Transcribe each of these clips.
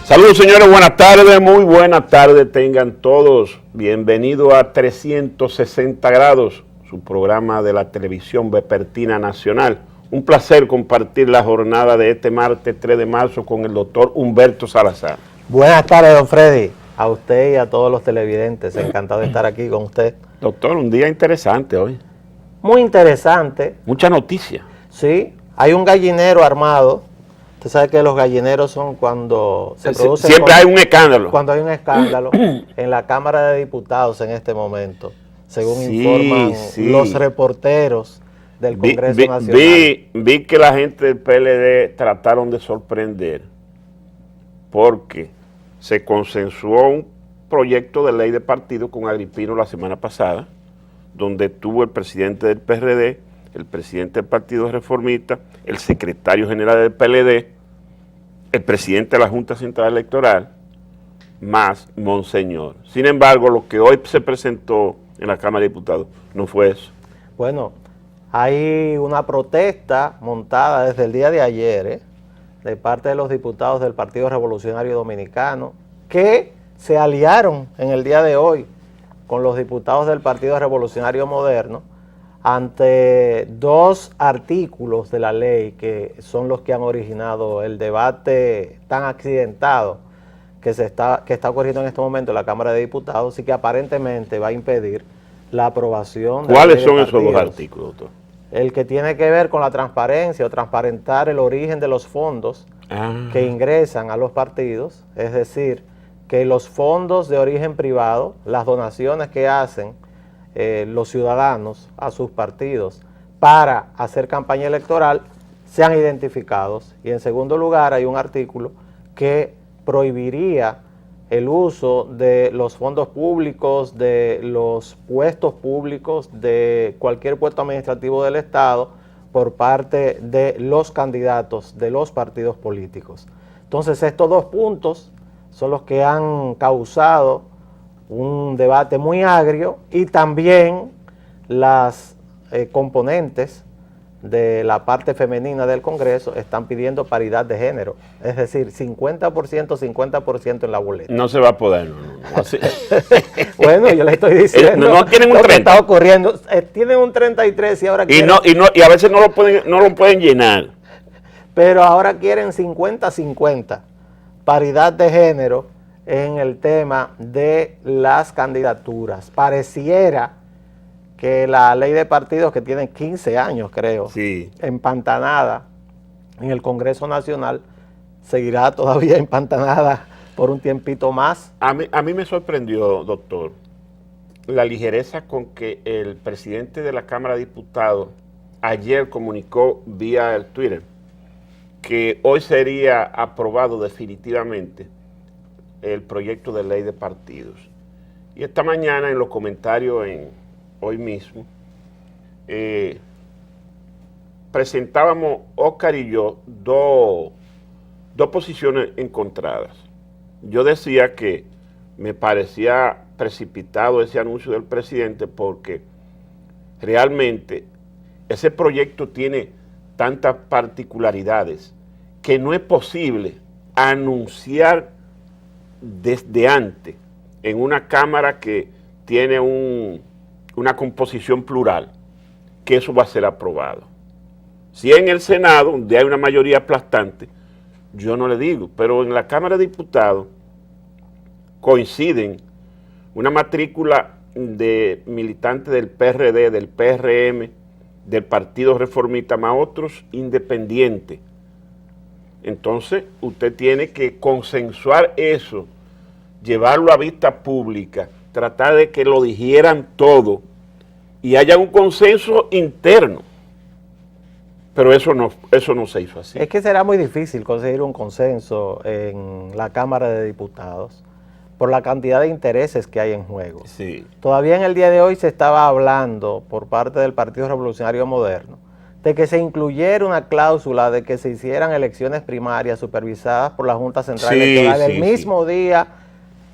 Saludos señores, buenas tardes, muy buenas tardes tengan todos. Bienvenido a 360 grados, su programa de la televisión vespertina nacional. Un placer compartir la jornada de este martes 3 de marzo con el doctor Humberto Salazar. Buenas tardes, don Freddy, a usted y a todos los televidentes. Encantado de estar aquí con usted. Doctor, un día interesante hoy. Muy interesante. Mucha noticia. Sí, hay un gallinero armado. Usted sabe que los gallineros son cuando se produce... Siempre hay un escándalo. Cuando hay un escándalo en la Cámara de Diputados en este momento, según informan los reporteros del Congreso Nacional. Vi que la gente del PLD trataron de sorprender porque se consensuó un proyecto de ley de partido con Agripino la semana pasada, donde estuvo el presidente del PRD, el presidente del Partido Reformista, el secretario general del PLD, el presidente de la Junta Central Electoral, más Monseñor. Sin embargo, lo que hoy se presentó en la Cámara de Diputados no fue eso. Bueno, hay una protesta montada desde el día de ayer, de parte de los diputados del Partido Revolucionario Dominicano, que se aliaron en el día de hoy con los diputados del Partido Revolucionario Moderno ante dos artículos de la ley que son los que han originado el debate tan accidentado que está ocurriendo en este momento en la Cámara de Diputados y que aparentemente va a impedir la aprobación de ¿Cuáles son esos dos artículos, doctor? El que tiene que ver con la transparencia o transparentar el origen de los fondos que ingresan a los partidos, es decir, que los fondos de origen privado, las donaciones que hacen los ciudadanos a sus partidos para hacer campaña electoral sean identificados. Y en segundo lugar hay un artículo que prohibiría el uso de los fondos públicos, de los puestos públicos, de cualquier puesto administrativo del Estado por parte de los candidatos de los partidos políticos. Entonces estos dos puntos son los que han causado un debate muy agrio y también las componentes de la parte femenina del Congreso están pidiendo paridad de género, es decir, 50%, 50% en la boleta. No se va a poder, no. Bueno, yo le estoy diciendo no tienen un 30. que está ocurriendo. Tienen un 33 y ahora quieren... Y a veces no lo pueden llenar. Pero ahora quieren 50-50, paridad de género en el tema de las candidaturas. Pareciera que la ley de partidos, que tiene 15 años, creo, empantanada en el Congreso Nacional, seguirá todavía empantanada por un tiempito más. A mí me sorprendió, doctor, la ligereza con que el presidente de la Cámara de Diputados ayer comunicó vía el Twitter que hoy sería aprobado definitivamente el proyecto de ley de partidos. Y esta mañana en los comentarios hoy mismo presentábamos Oscar y yo dos posiciones encontradas. Yo decía que me parecía precipitado ese anuncio del presidente porque realmente ese proyecto tiene tantas particularidades que no es posible anunciar desde antes en una Cámara que tiene una composición plural, que eso va a ser aprobado. Si en el Senado, donde hay una mayoría aplastante, yo no le digo, pero en la Cámara de Diputados coinciden una matrícula de militantes del PRD, del PRM, del Partido Reformista, más otros independientes. Entonces, usted tiene que consensuar eso, llevarlo a vista pública, tratar de que lo digieran todo y haya un consenso interno. Pero eso no se hizo así. Es que será muy difícil conseguir un consenso en la Cámara de Diputados por la cantidad de intereses que hay en juego. Sí. Todavía en el día de hoy se estaba hablando por parte del Partido Revolucionario Moderno de que se incluyera una cláusula de que se hicieran elecciones primarias supervisadas por la Junta Central Electoral el mismo día,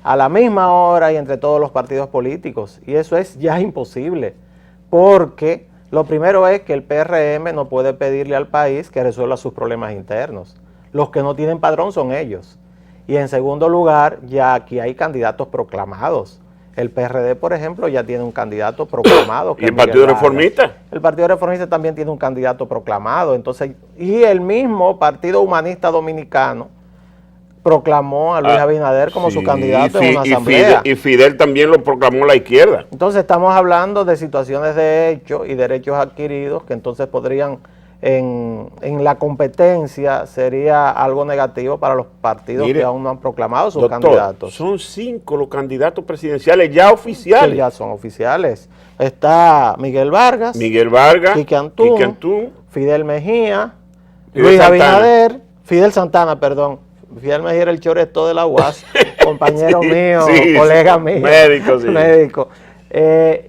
a la misma hora y entre todos los partidos políticos. Y eso es ya imposible, porque lo primero es que el PRM no puede pedirle al país que resuelva sus problemas internos. Los que no tienen padrón son ellos. Y en segundo lugar, ya aquí hay candidatos proclamados. El PRD, por ejemplo, ya tiene un candidato proclamado. ¿Y el Partido Reformista? El Partido Reformista también tiene un candidato proclamado. Entonces, y el mismo Partido Humanista Dominicano proclamó a Luis Abinader como su candidato en una asamblea. Y Fidel también lo proclamó la izquierda. Entonces estamos hablando de situaciones de hecho y derechos adquiridos que entonces podrían, en la competencia, sería algo negativo para los partidos que aún no han proclamado sus candidatos. Son 5 los candidatos presidenciales ya oficiales. Que ya son oficiales. Está Miguel Vargas, Quique Antún, Fidel Mejía, Luis Abinader, Fidel Santana, perdón. Fidel Mejía era el choreto de la UAS, compañero mío, colega mío. Médico.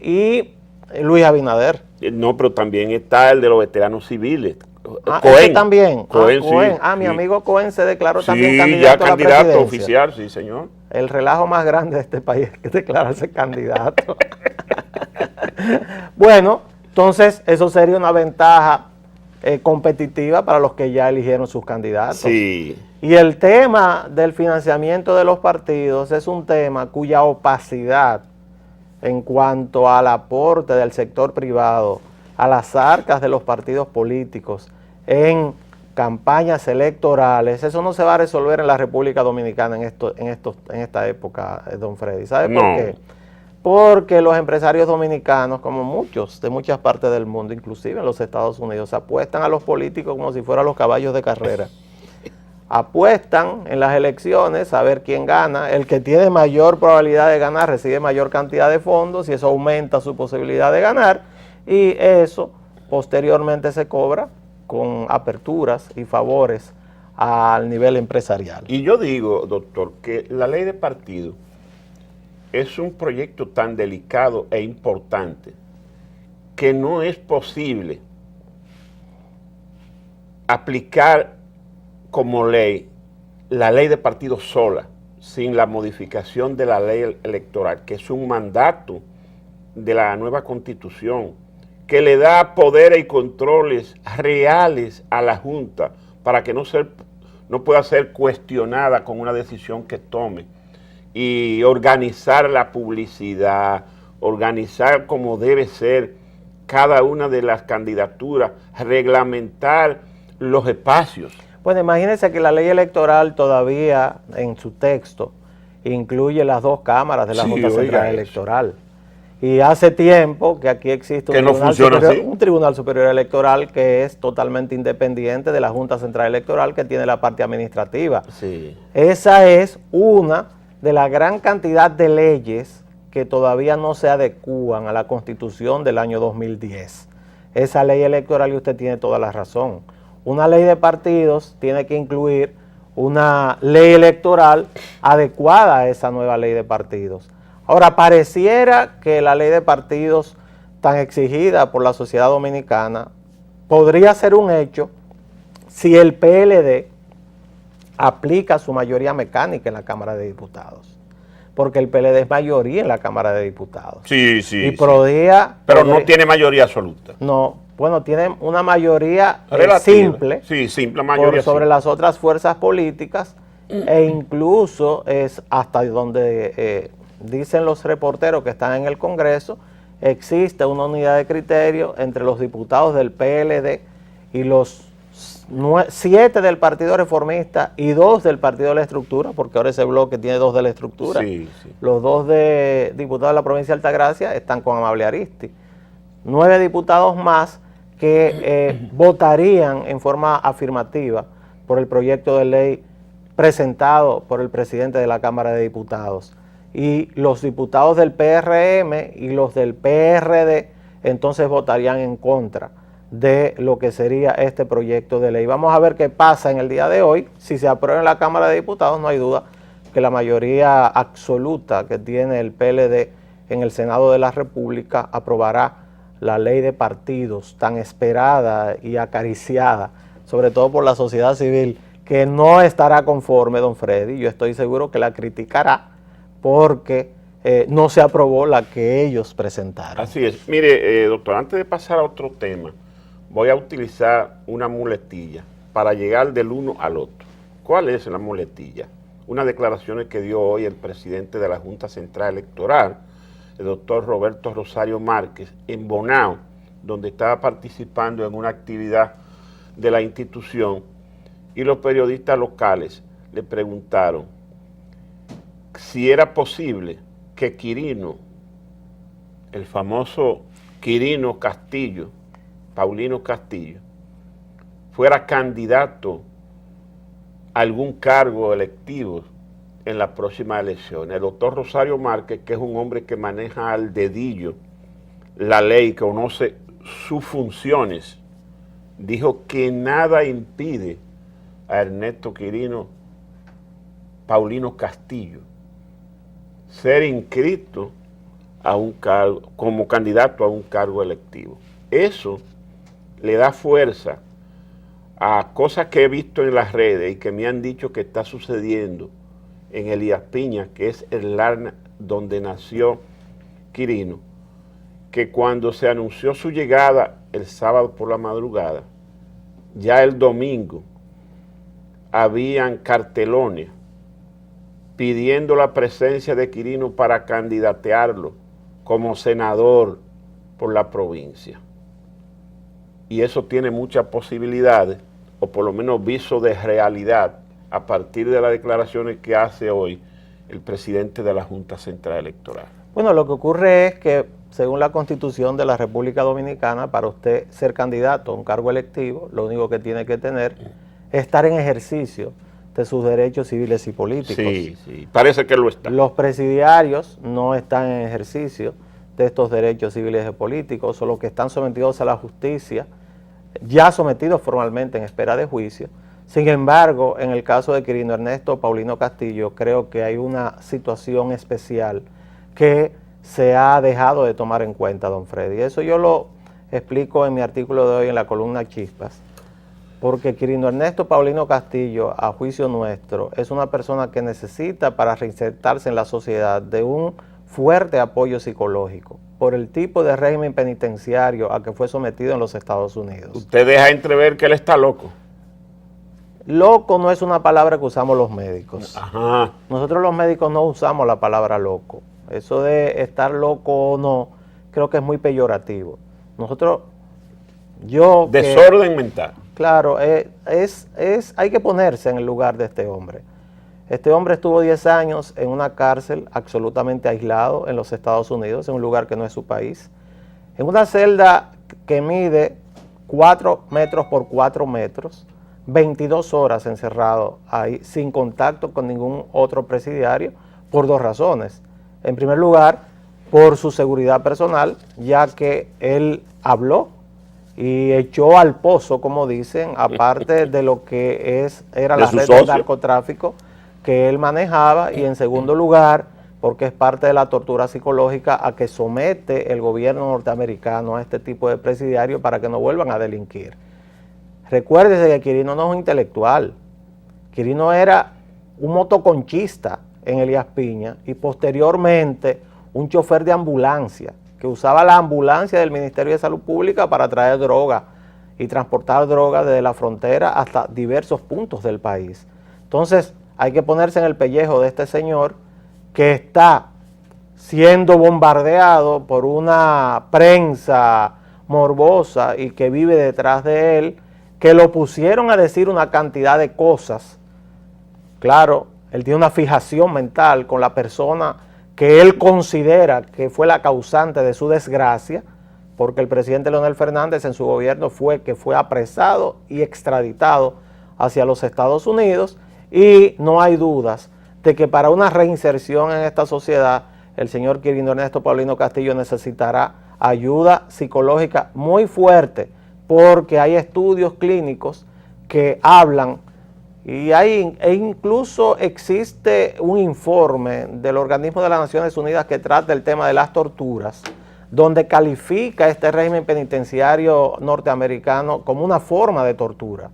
Y Luis Abinader. No, pero también está el de los veteranos civiles. Cohen también. Cohen. Mi amigo Cohen se declaró también candidato a la presidencia. Candidato oficial, sí, señor. El relajo más grande de este país es que declararse candidato. Bueno, entonces eso sería una ventaja competitiva para los que ya eligieron sus candidatos. Sí. Y el tema del financiamiento de los partidos es un tema cuya opacidad en cuanto al aporte del sector privado a las arcas de los partidos políticos en campañas electorales, eso no se va a resolver en la República Dominicana en esta época, don Freddy. ¿Sabe por qué? Porque los empresarios dominicanos, como muchos de muchas partes del mundo, inclusive en los Estados Unidos, apuestan a los políticos como si fueran los caballos de carrera. Apuestan en las elecciones a ver quién gana. El que tiene mayor probabilidad de ganar recibe mayor cantidad de fondos y eso aumenta su posibilidad de ganar. Y eso posteriormente se cobra con aperturas y favores al nivel empresarial. Y yo digo, doctor, que la ley de partido es un proyecto tan delicado e importante que no es posible aplicar como ley la ley de partido sola, sin la modificación de la ley electoral, que es un mandato de la nueva Constitución, que le da poderes y controles reales a la Junta para que no pueda ser cuestionada con una decisión que tome, y organizar la publicidad, organizar como debe ser cada una de las candidaturas, reglamentar los espacios. Bueno, imagínense que la ley electoral todavía en su texto incluye las 2 cámaras de la Junta Central Electoral. Y hace tiempo que aquí existe un Tribunal Superior Electoral que es totalmente independiente de la Junta Central Electoral, que tiene la parte administrativa. Sí. Esa es una de la gran cantidad de leyes que todavía no se adecúan a la Constitución del año 2010. Esa ley electoral, y usted tiene toda la razón. Una ley de partidos tiene que incluir una ley electoral adecuada a esa nueva ley de partidos. Ahora, pareciera que la ley de partidos tan exigida por la sociedad dominicana podría ser un hecho si el PLD aplica su mayoría mecánica en la Cámara de Diputados. Porque el PLD es mayoría en la Cámara de Diputados. Sí. Pero no tiene mayoría absoluta. No. Bueno, tienen una mayoría simple. Sí, simple mayoría. Sobre las otras fuerzas políticas e incluso es hasta donde dicen los reporteros que están en el Congreso, existe una unidad de criterio entre los diputados del PLD y los 7 del Partido Reformista y 2 del Partido de la Estructura, porque ahora ese bloque tiene 2 de la Estructura. Sí. Los 2 de diputados de la provincia de Altagracia están con Amable Aristi. 9 diputados más que votarían en forma afirmativa por el proyecto de ley presentado por el presidente de la Cámara de Diputados. Y los diputados del PRM y los del PRD entonces votarían en contra de lo que sería este proyecto de ley. Vamos a ver qué pasa en el día de hoy. Si se aprueba en la Cámara de Diputados, no hay duda que la mayoría absoluta que tiene el PLD en el Senado de la República aprobará la ley de partidos tan esperada y acariciada, sobre todo por la sociedad civil, que no estará conforme, don Freddy. Yo estoy seguro que la criticará porque no se aprobó la que ellos presentaron. Así es. Mire, doctor, antes de pasar a otro tema, voy a utilizar una muletilla para llegar del uno al otro. ¿Cuál es la muletilla? unas declaraciones que dio hoy el presidente de la Junta Central Electoral, el doctor Roberto Rosario Márquez, en Bonao, donde estaba participando en una actividad de la institución, y los periodistas locales le preguntaron si era posible que Quirino, el famoso Quirino Castillo, Paulino Castillo, fuera candidato a algún cargo electivo en las próximas elecciones. El doctor Rosario Márquez, que es un hombre que maneja al dedillo la ley, que conoce sus funciones, dijo que nada impide a Ernesto Quirino Paulino Castillo ser inscrito a un cargo, como candidato a un cargo electivo. Eso le da fuerza a cosas que he visto en las redes y que me han dicho que está sucediendo en Elías Piña, que es el lugar donde nació Quirino, que cuando se anunció su llegada el sábado por la madrugada, ya el domingo habían cartelones pidiendo la presencia de Quirino para candidatearlo como senador por la provincia. Y eso tiene muchas posibilidades, o por lo menos viso de realidad, a partir de las declaraciones que hace hoy el presidente de la Junta Central Electoral. Bueno, lo que ocurre es que, según la Constitución de la República Dominicana, para usted ser candidato a un cargo electivo, lo único que tiene que tener es estar en ejercicio de sus derechos civiles y políticos. Sí, sí, parece que lo está. Los presidiarios no están en ejercicio de estos derechos civiles y políticos, o los que están sometidos a la justicia, ya sometidos formalmente en espera de juicio. Sin embargo, en el caso de Quirino Ernesto Paulino Castillo, creo que hay una situación especial que se ha dejado de tomar en cuenta, don Freddy. Eso yo lo explico en mi artículo de hoy en la columna Chispas, porque Quirino Ernesto Paulino Castillo, a juicio nuestro, es una persona que necesita, para reinsertarse en la sociedad, de un fuerte apoyo psicológico por el tipo de régimen penitenciario a que fue sometido en los Estados Unidos. Usted deja entrever que él está loco. Loco no es una palabra que usamos los médicos. Ajá. Nosotros los médicos no usamos la palabra loco. Eso de estar loco o no, creo que es muy peyorativo. Desorden mental. Claro, hay que ponerse en el lugar de este hombre. Este hombre estuvo 10 años en una cárcel absolutamente aislado en los Estados Unidos, en un lugar que no es su país, en una celda que mide 4 metros por 4 metros, 22 horas encerrado ahí, sin contacto con ningún otro presidiario, por 2 razones. En primer lugar, por su seguridad personal, ya que él habló y echó al pozo, como dicen, aparte de lo que era la red de narcotráfico que él manejaba, y en segundo lugar, porque es parte de la tortura psicológica a que somete el gobierno norteamericano a este tipo de presidiarios para que no vuelvan a delinquir. Recuérdese que Quirino no es un intelectual. Quirino era un motoconchista en Elías Piña y posteriormente un chofer de ambulancia que usaba la ambulancia del Ministerio de Salud Pública para traer droga y transportar droga desde la frontera hasta diversos puntos del país. Entonces hay que ponerse en el pellejo de este señor que está siendo bombardeado por una prensa morbosa y que vive detrás de él, que lo pusieron a decir una cantidad de cosas. Claro, él tiene una fijación mental con la persona que él considera que fue la causante de su desgracia, porque el presidente Leonel Fernández en su gobierno fue apresado y extraditado hacia los Estados Unidos, y no hay dudas de que para una reinserción en esta sociedad, el señor Quirino Ernesto Paulino Castillo necesitará ayuda psicológica muy fuerte, porque hay estudios clínicos que hablan, e incluso existe un informe del Organismo de las Naciones Unidas que trata el tema de las torturas, donde califica este régimen penitenciario norteamericano como una forma de tortura.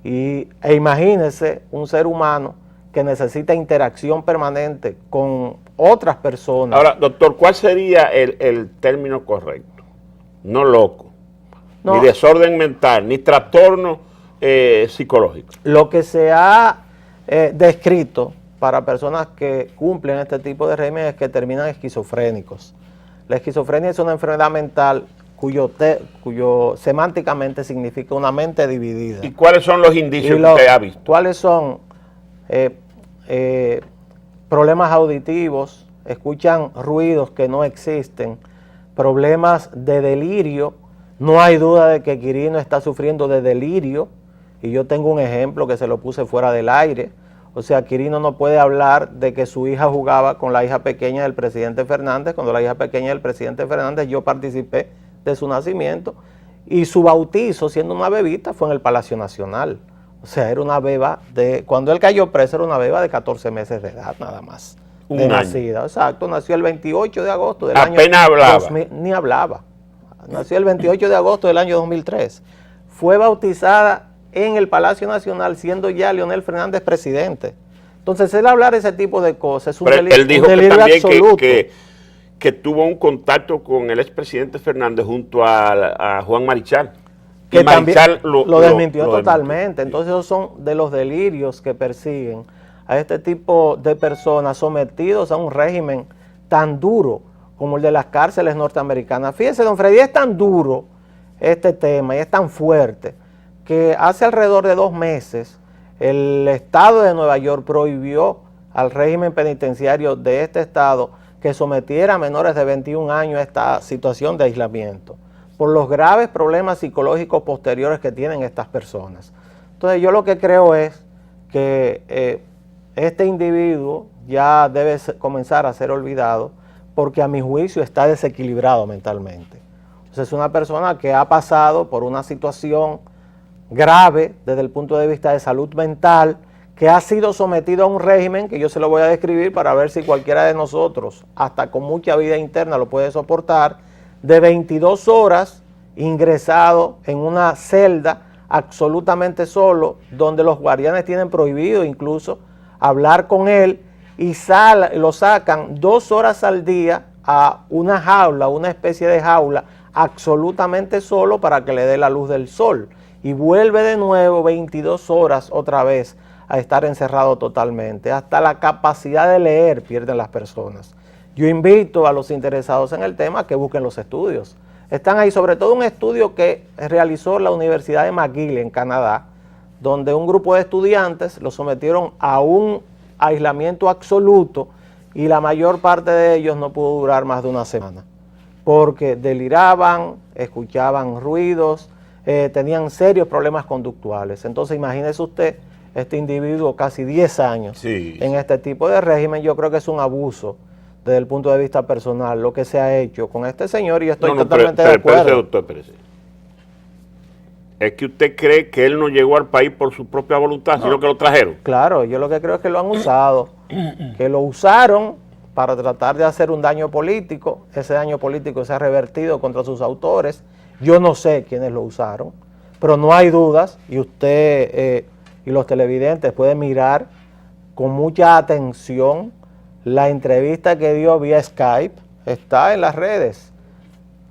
E imagínense un ser humano que necesita interacción permanente con otras personas. Ahora, doctor, ¿cuál sería el término correcto? No loco, no, ni desorden mental, ni trastorno psicológico. Lo que se ha descrito para personas que cumplen este tipo de régimen es que terminan esquizofrénicos. La esquizofrenia es una enfermedad mental cuyo semánticamente significa una mente dividida. ¿Y cuáles son los indicios que usted ha visto? ¿Cuáles son? Problemas auditivos, escuchan ruidos que no existen, problemas de delirio. No hay duda de que Quirino está sufriendo de delirio, y yo tengo un ejemplo que se lo puse fuera del aire. O sea, Quirino no puede hablar de que su hija jugaba con la hija pequeña del presidente Fernández, cuando la hija pequeña del presidente Fernández yo participé de su nacimiento, y su bautizo, siendo una bebita, fue en el Palacio Nacional. O sea, era una beba cuando él cayó preso, era una beba de 14 meses de edad nada más. De nacida, exacto, nació el 28 de agosto del año... Apenas hablaba. 2000, ni hablaba. Nació el 28 de agosto del año 2003. Fue bautizada en el Palacio Nacional, siendo ya Leonel Fernández presidente. Entonces, él hablar ese tipo de cosas es un delirio, él dijo un delirio también absoluto. Que tuvo un contacto con el expresidente Fernández junto a Juan Marichal. Que Marichal también lo desmintió totalmente. Entonces, esos son de los delirios que persiguen a este tipo de personas sometidos a un régimen tan duro como el de las cárceles norteamericanas. Fíjese, don Freddy, es tan duro este tema y es tan fuerte que hace alrededor de 2 meses el estado de Nueva York prohibió al régimen penitenciario de este estado que sometiera a menores de 21 años a esta situación de aislamiento por los graves problemas psicológicos posteriores que tienen estas personas. Entonces, yo lo que creo es que este individuo ya debe comenzar a ser olvidado, porque a mi juicio está desequilibrado mentalmente. O sea, es una persona que ha pasado por una situación grave desde el punto de vista de salud mental, que ha sido sometido a un régimen que yo se lo voy a describir para ver si cualquiera de nosotros, hasta con mucha vida interna, lo puede soportar, de 22 horas ingresado en una celda absolutamente solo, donde los guardianes tienen prohibido incluso hablar con él, y lo sacan 2 horas al día a una jaula, una especie de jaula, absolutamente solo para que le dé la luz del sol, y vuelve de nuevo 22 horas otra vez a estar encerrado totalmente. Hasta la capacidad de leer pierden las personas. Yo invito a los interesados en el tema a que busquen los estudios. Están ahí, sobre todo un estudio que realizó la Universidad de McGill en Canadá, donde un grupo de estudiantes lo sometieron a un aislamiento absoluto, y la mayor parte de ellos no pudo durar más de una semana, porque deliraban, escuchaban ruidos, tenían serios problemas conductuales. Entonces, imagínese usted, este individuo casi 10 años en este tipo de régimen. Yo creo que es un abuso desde el punto de vista personal lo que se ha hecho con este señor, y estoy totalmente de acuerdo. Doctor, ¿es que usted cree que él no llegó al país por su propia voluntad, sino que lo trajeron? Claro, yo lo que creo es que lo han usado, que lo usaron para tratar de hacer un daño político. Ese daño político se ha revertido contra sus autores. Yo no sé quiénes lo usaron, pero no hay dudas, y usted y los televidentes pueden mirar con mucha atención la entrevista que dio vía Skype. Está en las redes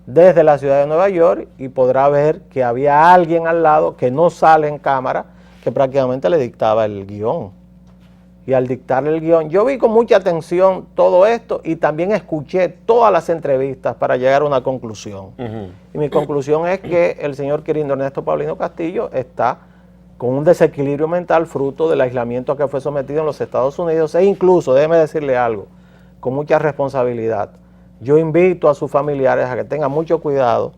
desde la ciudad de Nueva York, y podrá ver que había alguien al lado que no sale en cámara, que prácticamente le dictaba el guión. Y al dictarle el guión, yo vi con mucha atención todo esto, y también escuché todas las entrevistas para llegar a una conclusión. Y mi conclusión es que el señor Quirino Ernesto Paulino Castillo está con un desequilibrio mental fruto del aislamiento a que fue sometido en los Estados Unidos, e incluso, déjeme decirle algo, con mucha responsabilidad. Yo invito a sus familiares a que tengan mucho cuidado,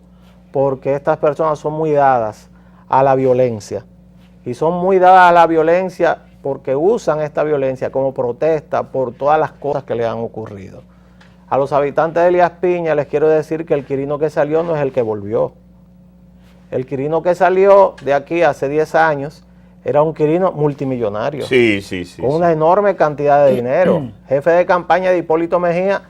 porque estas personas son muy dadas a la violencia, y son muy dadas a la violencia porque usan esta violencia como protesta por todas las cosas que le han ocurrido. A los habitantes de Elías Piña les quiero decir que el Quirino que salió no es el que volvió. El Quirino que salió de aquí hace 10 años era un Quirino multimillonario, con una enorme cantidad de dinero, jefe de campaña de Hipólito Mejía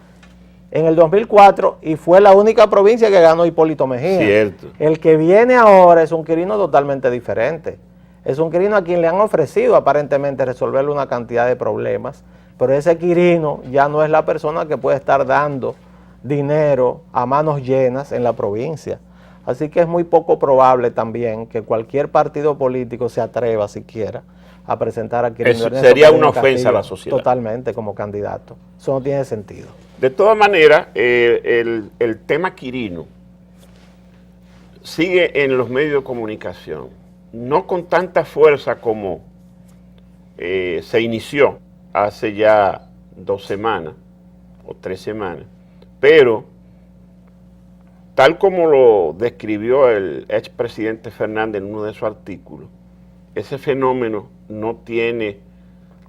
en el 2004, y fue la única provincia que ganó Hipólito Mejía. Cierto. El que viene ahora es un Quirino totalmente diferente. Es un Quirino a quien le han ofrecido aparentemente resolverle una cantidad de problemas, pero ese Quirino ya no es la persona que puede estar dando dinero a manos llenas en la provincia. Así que es muy poco probable también que cualquier partido político se atreva siquiera a presentar a Quirino Ernesto. Sería una ofensa a la sociedad. Totalmente, como candidato. Eso no tiene sentido. De todas maneras, el tema Quirino sigue en los medios de comunicación, no con tanta fuerza como se inició hace ya 2 semanas o 3 semanas, pero tal como lo describió el expresidente Fernández en uno de sus artículos, ese fenómeno no tiene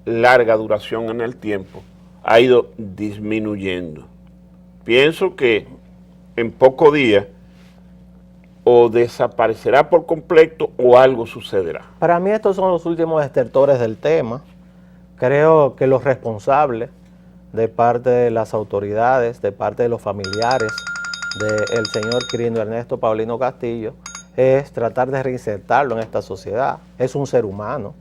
larga duración en el tiempo, ha ido disminuyendo. Pienso que en pocos días o desaparecerá por completo o algo sucederá. Para mí estos son los últimos estertores del tema. Creo que los responsables de parte de las autoridades, de parte de los familiares del señor Quirino Ernesto Paulino Castillo, es tratar de reinsertarlo en esta sociedad. Es un ser humano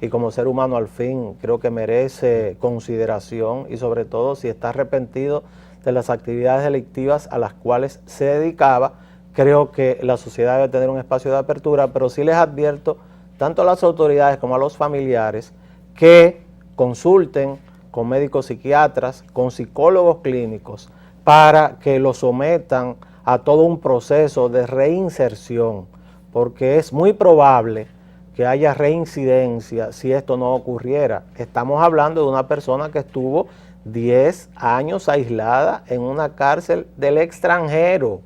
y como ser humano al fin creo que merece consideración y sobre todo si está arrepentido de las actividades delictivas a las cuales se dedicaba, creo que la sociedad debe tener un espacio de apertura, pero sí les advierto tanto a las autoridades como a los familiares que consulten con médicos psiquiatras, con psicólogos clínicos, para que lo sometan a todo un proceso de reinserción, porque es muy probable que haya reincidencia si esto no ocurriera. Estamos hablando de una persona que estuvo 10 años aislada en una cárcel del extranjero.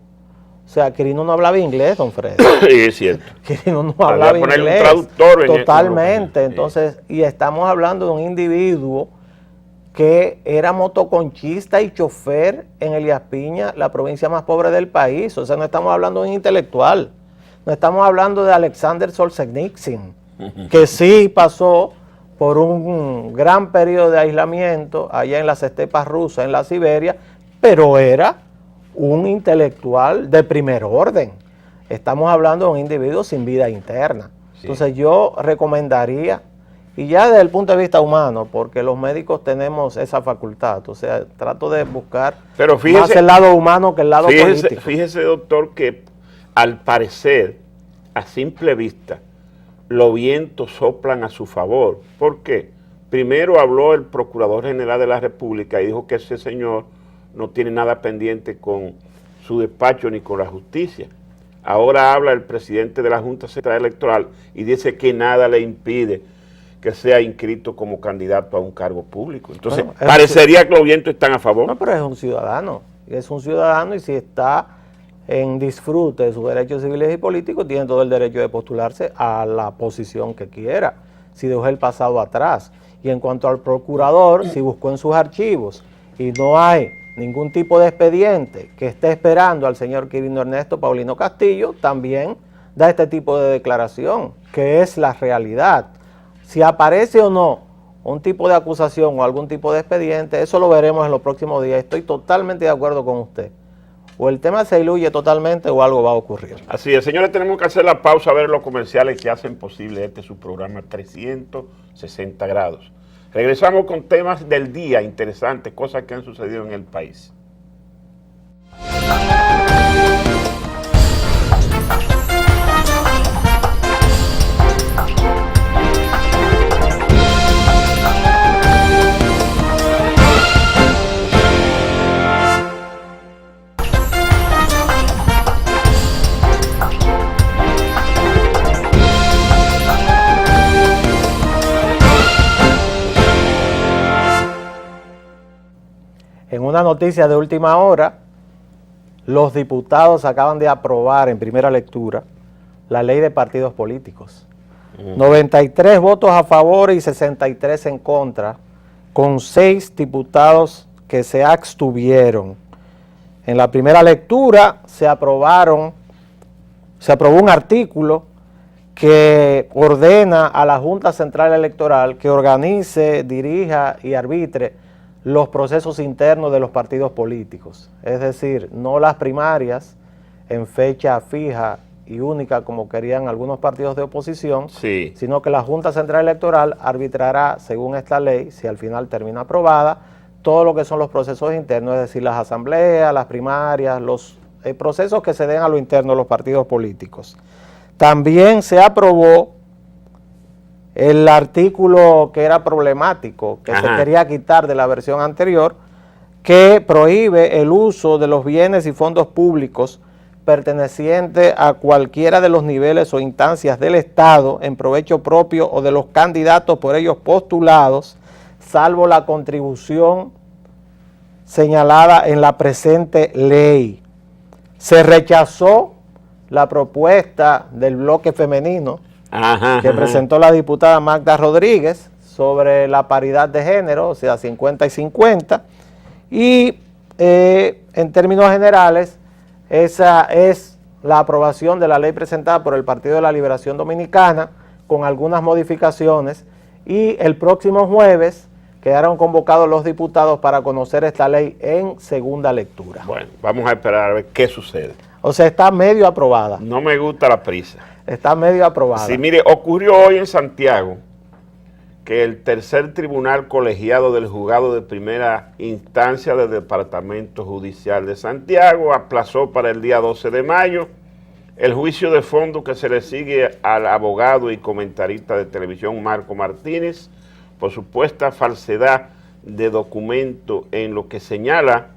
O sea, Quirino no hablaba inglés, don Fred. Sí, es cierto. Quirino no hablaba inglés. Un traductor totalmente. Entonces, y estamos hablando de un individuo que era motoconchista y chofer en Elías Piña, la provincia más pobre del país. O sea, no estamos hablando de un intelectual. No estamos hablando de Alexander Solzhenitsyn, que sí pasó por un gran periodo de aislamiento allá en las estepas rusas, en la Siberia, pero era un intelectual de primer orden. Estamos hablando de un individuo sin vida interna. Sí. Entonces yo recomendaría, y ya desde el punto de vista humano, porque los médicos tenemos esa facultad, o sea, trato de buscar más el lado humano que el lado político. Fíjese, doctor, que al parecer, a simple vista, los vientos soplan a su favor. ¿Por qué? Primero habló el Procurador General de la República y dijo que ese señor no tiene nada pendiente con su despacho ni con la justicia. Ahora habla el presidente de la Junta Central Electoral y dice que nada le impide que sea inscrito como candidato a un cargo público. Entonces, bueno, parecería que los vientos están a favor. No, pero es un ciudadano y si está en disfrute de sus derechos civiles y políticos, tiene todo el derecho de postularse a la posición que quiera, si dejó el pasado atrás. Y en cuanto al procurador, si buscó en sus archivos y no hay ningún tipo de expediente que esté esperando al señor Quirino Ernesto Paulino Castillo, también da este tipo de declaración, que es la realidad. Si aparece o no un tipo de acusación o algún tipo de expediente, eso lo veremos en los próximos días. Estoy totalmente de acuerdo con usted. O el tema se diluye totalmente o algo va a ocurrir. Así es, señores, tenemos que hacer la pausa a ver los comerciales que hacen posible su programa 360 grados. Regresamos con temas del día interesantes, cosas que han sucedido en el país. En una noticia de última hora, los diputados acaban de aprobar en primera lectura la ley de partidos políticos. 93 votos a favor y 63 en contra, con 6 diputados que se abstuvieron. En la primera lectura se aprobó un artículo que ordena a la Junta Central Electoral que organice, dirija y arbitre los procesos internos de los partidos políticos, es decir, no las primarias en fecha fija y única como querían algunos partidos de oposición, sí, sino que la Junta Central Electoral arbitrará, según esta ley, si al final termina aprobada, todo lo que son los procesos internos, es decir, las asambleas, las primarias, los procesos que se den a lo interno de los partidos políticos. También se aprobó el artículo que era problemático, que se quería quitar de la versión anterior, que prohíbe el uso de los bienes y fondos públicos pertenecientes a cualquiera de los niveles o instancias del Estado en provecho propio o de los candidatos por ellos postulados, salvo la contribución señalada en la presente ley. Se rechazó la propuesta del bloque femenino que presentó la diputada Magda Rodríguez sobre la paridad de género, o sea, 50 y 50, y en términos generales, esa es la aprobación de la ley presentada por el Partido de la Liberación Dominicana, con algunas modificaciones, y el próximo jueves quedaron convocados los diputados para conocer esta ley en segunda lectura. Bueno, vamos a esperar a ver qué sucede. O sea, está medio aprobada. No me gusta la prisa. Está medio aprobada. Sí, mire, ocurrió hoy en Santiago que el tercer tribunal colegiado del juzgado de primera instancia del Departamento Judicial de Santiago aplazó para el día 12 de mayo el juicio de fondo que se le sigue al abogado y comentarista de televisión Marco Martínez por supuesta falsedad de documento en lo que señala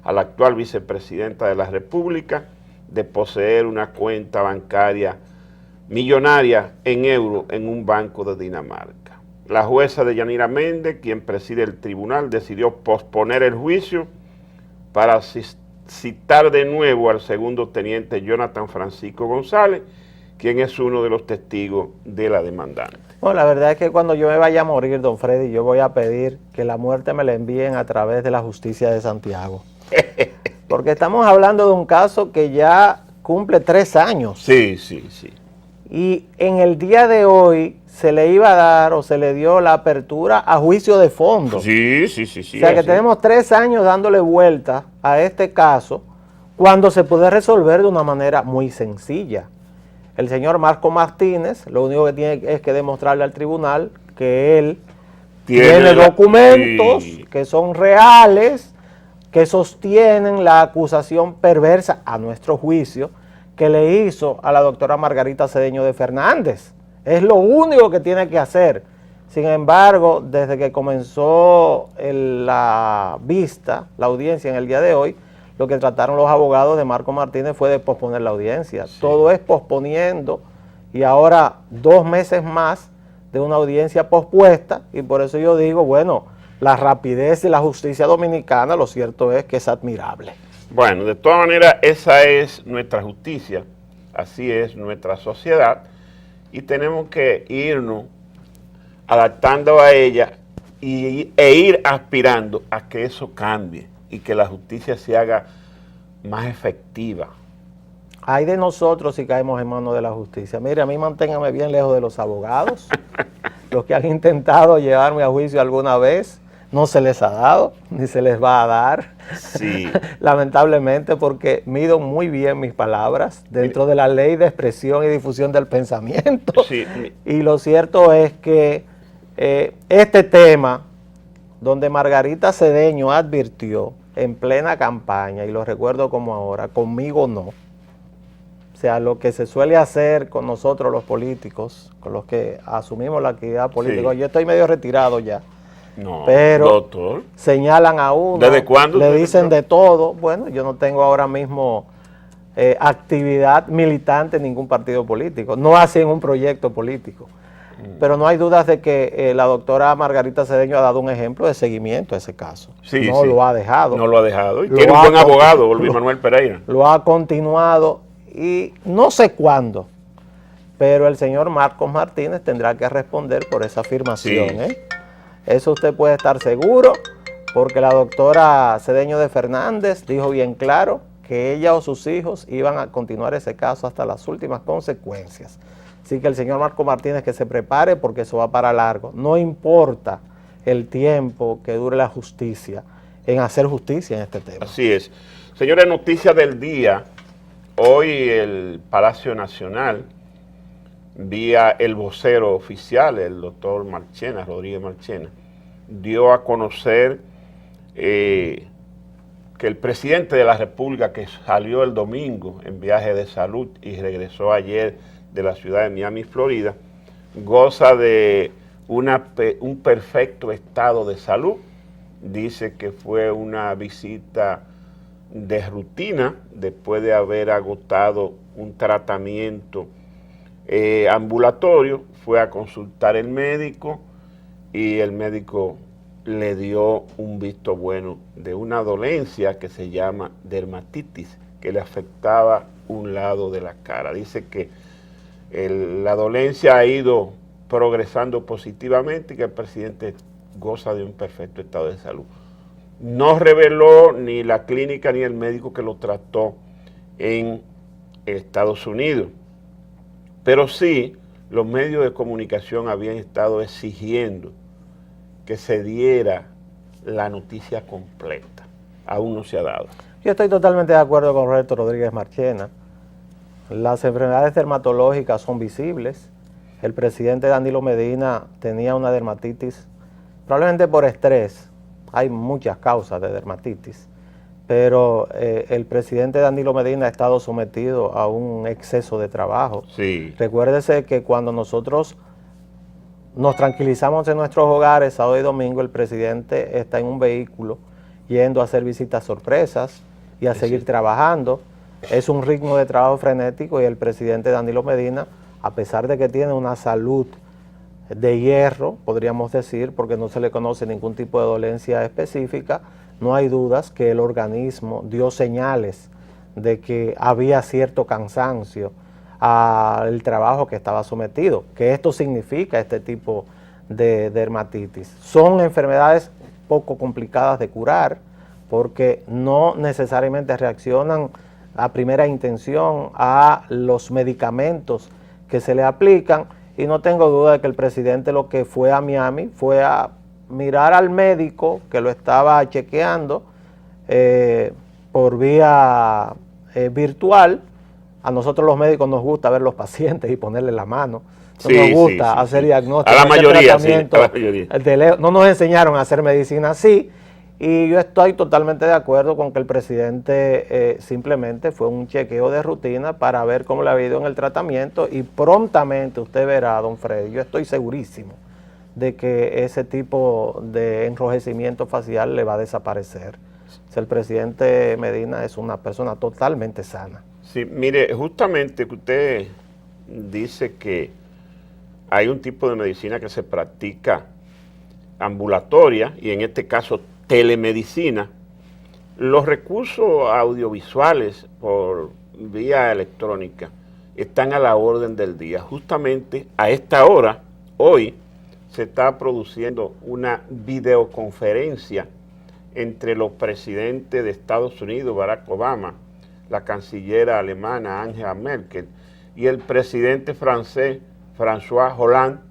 a la actual vicepresidenta de la República de poseer una cuenta bancaria millonaria en euros en un banco de Dinamarca. La jueza Deyanira Méndez, quien preside el tribunal, decidió posponer el juicio para citar de nuevo al segundo teniente Jonathan Francisco González, quien es uno de los testigos de la demandante. Bueno, la verdad es que cuando yo me vaya a morir, don Freddy, yo voy a pedir que la muerte me la envíen a través de la justicia de Santiago. Porque estamos hablando de un caso que ya cumple 3 años. Sí, sí, sí. Y en el día de hoy se le iba a dar o se le dio la apertura a juicio de fondo. Sí, sí, sí, sí. O sea que tenemos 3 años dándole vuelta a este caso cuando se puede resolver de una manera muy sencilla. El señor Marco Martínez lo único que tiene es que demostrarle al tribunal que él tiene documentos que son reales, que sostienen la acusación perversa, a nuestro juicio, que le hizo a la doctora Margarita Cedeño de Fernández. Es lo único que tiene que hacer. Sin embargo, desde que comenzó la vista, la audiencia en el día de hoy, lo que trataron los abogados de Marco Martínez fue de posponer la audiencia. Sí. Todo es posponiendo y ahora 2 meses más de una audiencia pospuesta, y por eso yo digo, bueno, la rapidez de la justicia dominicana, lo cierto es que es admirable. Bueno, de todas maneras, esa es nuestra justicia, así es nuestra sociedad, y tenemos que irnos adaptando a ella e ir aspirando a que eso cambie y que la justicia se haga más efectiva. Hay de nosotros si caemos en manos de la justicia. Mire, a mí manténgame bien lejos de los abogados, los que han intentado llevarme a juicio alguna vez. No se les ha dado, ni se les va a dar, sí. Lamentablemente, porque mido muy bien mis palabras dentro de la ley de expresión y difusión del pensamiento. Sí. Y lo cierto es que este tema, donde Margarita Cedeño advirtió en plena campaña, y lo recuerdo como ahora, conmigo no. O sea, lo que se suele hacer con nosotros los políticos, con los que asumimos la actividad política, sí. Yo estoy medio retirado ya. No, pero doctor, señalan a uno, ¿desde cuándo le dicen de todo. Bueno, yo no tengo ahora mismo actividad militante en ningún partido político, no hacen un proyecto político, pero no hay dudas de que la doctora Margarita Cedeño ha dado un ejemplo de seguimiento a ese caso. Sí, no lo ha dejado. No lo ha dejado, y tiene un buen abogado, Luis Manuel Pereira. Lo ha continuado y no sé cuándo, pero el señor Marcos Martínez tendrá que responder por esa afirmación, sí. Eso usted puede estar seguro, porque la doctora Cedeño de Fernández dijo bien claro que ella o sus hijos iban a continuar ese caso hasta las últimas consecuencias. Así que el señor Marco Martínez que se prepare, porque eso va para largo. No importa el tiempo que dure la justicia en hacer justicia en este tema. Así es. Señores, noticias del día. Hoy el Palacio Nacional, vía el vocero oficial, el doctor Marchena, Rodríguez Marchena, dio a conocer que el presidente de la República, que salió el domingo en viaje de salud y regresó ayer de la ciudad de Miami, Florida, goza de un perfecto estado de salud. Dice que fue una visita de rutina después de haber agotado un tratamiento ambulatorio. Fue a consultar al médico y el médico le dio un visto bueno de una dolencia que se llama dermatitis, que le afectaba un lado de la cara. Dice que la dolencia ha ido progresando positivamente y que el presidente goza de un perfecto estado de salud. No reveló ni la clínica ni el médico que lo trató en Estados Unidos, pero sí los medios de comunicación habían estado exigiendo que se diera la noticia completa. Aún no se ha dado. Yo estoy totalmente de acuerdo con Roberto Rodríguez Marchena. Las enfermedades dermatológicas son visibles. El presidente Danilo Medina tenía una dermatitis, probablemente por estrés. Hay muchas causas de dermatitis, pero el presidente Danilo Medina ha estado sometido a un exceso de trabajo. Sí. Recuérdese que cuando nosotros nos tranquilizamos en nuestros hogares sábado y domingo, el presidente está en un vehículo yendo a hacer visitas sorpresas y a seguir trabajando. Es un ritmo de trabajo frenético y el presidente Danilo Medina, a pesar de que tiene una salud de hierro, podríamos decir, porque no se le conoce ningún tipo de dolencia específica, no hay dudas que el organismo dio señales de que había cierto cansancio al trabajo que estaba sometido, que esto significa este tipo de dermatitis. Son enfermedades poco complicadas de curar porque no necesariamente reaccionan a primera intención a los medicamentos que se le aplican, y no tengo duda de que el presidente lo que fue a Miami fue a mirar al médico que lo estaba chequeando por vía virtual. A nosotros los médicos nos gusta ver los pacientes y ponerle la mano. No nos gusta hacer diagnósticos. A la mayoría, sí, a la mayoría. No nos enseñaron a hacer medicina así. Y yo estoy totalmente de acuerdo con que el presidente simplemente fue un chequeo de rutina para ver cómo le ha ido en el tratamiento, y prontamente usted verá, don Freddy, yo estoy segurísimo de que ese tipo de enrojecimiento facial le va a desaparecer. O sea, el presidente Medina es una persona totalmente sana. Sí, mire, justamente que usted dice que hay un tipo de medicina que se practica ambulatoria y en este caso telemedicina. Los recursos audiovisuales por vía electrónica están a la orden del día. Justamente a esta hora, hoy, se está produciendo una videoconferencia entre los presidentes de Estados Unidos, Barack Obama, la canciller alemana Angela Merkel y el presidente francés François Hollande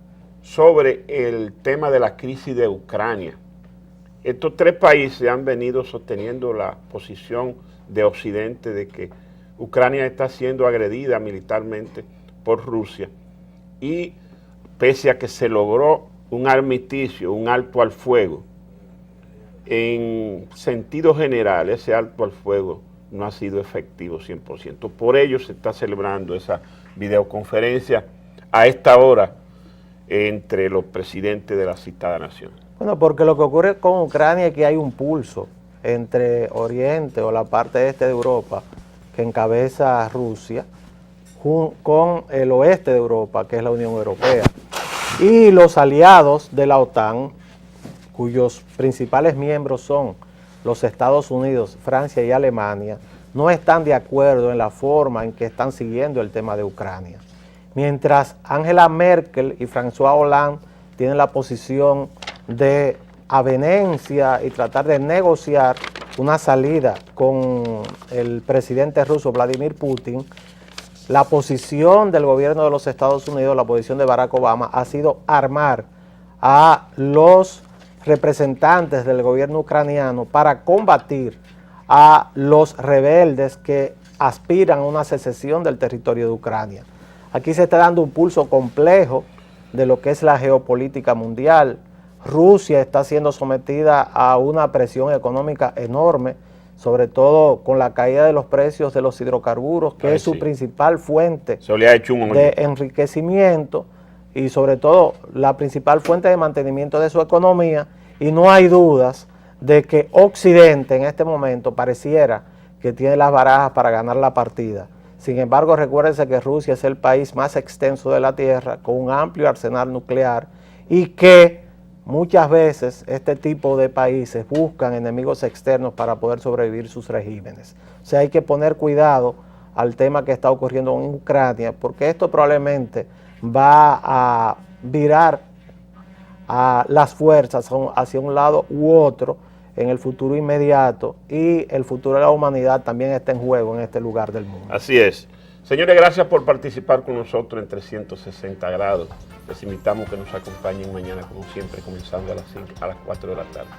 sobre el tema de la crisis de Ucrania. Estos tres países han venido sosteniendo la posición de Occidente de que Ucrania está siendo agredida militarmente por Rusia, y pese a que se logró un armisticio, un alto al fuego, en sentido general ese alto al fuego no ha sido efectivo 100%. Por ello se está celebrando esa videoconferencia a esta hora entre los presidentes de la citada nación. Bueno, porque lo que ocurre con Ucrania es que hay un pulso entre Oriente o la parte este de Europa que encabeza Rusia con el oeste de Europa, que es la Unión Europea, y los aliados de la OTAN, cuyos principales miembros son los Estados Unidos, Francia y Alemania, no están de acuerdo en la forma en que están siguiendo el tema de Ucrania. Mientras Angela Merkel y François Hollande tienen la posición de avenencia y tratar de negociar una salida con el presidente ruso Vladimir Putin, la posición del gobierno de los Estados Unidos, la posición de Barack Obama, ha sido armar a los representantes del gobierno ucraniano para combatir a los rebeldes que aspiran a una secesión del territorio de Ucrania. Aquí se está dando un pulso complejo de lo que es la geopolítica mundial. Rusia está siendo sometida a una presión económica enorme, sobre todo con la caída de los precios de los hidrocarburos, que es su principal fuente de enriquecimiento, y sobre todo la principal fuente de mantenimiento de su economía, y no hay dudas de que Occidente en este momento pareciera que tiene las barajas para ganar la partida. Sin embargo, recuérdense que Rusia es el país más extenso de la Tierra, con un amplio arsenal nuclear, y que muchas veces este tipo de países buscan enemigos externos para poder sobrevivir sus regímenes. O sea, hay que poner cuidado al tema que está ocurriendo en Ucrania, porque esto probablemente va a virar a las fuerzas hacia un lado u otro en el futuro inmediato, y el futuro de la humanidad también está en juego en este lugar del mundo. Así es. Señores, gracias por participar con nosotros en 360 grados. Les invitamos que nos acompañen mañana, como siempre, comenzando a las 4 de la tarde.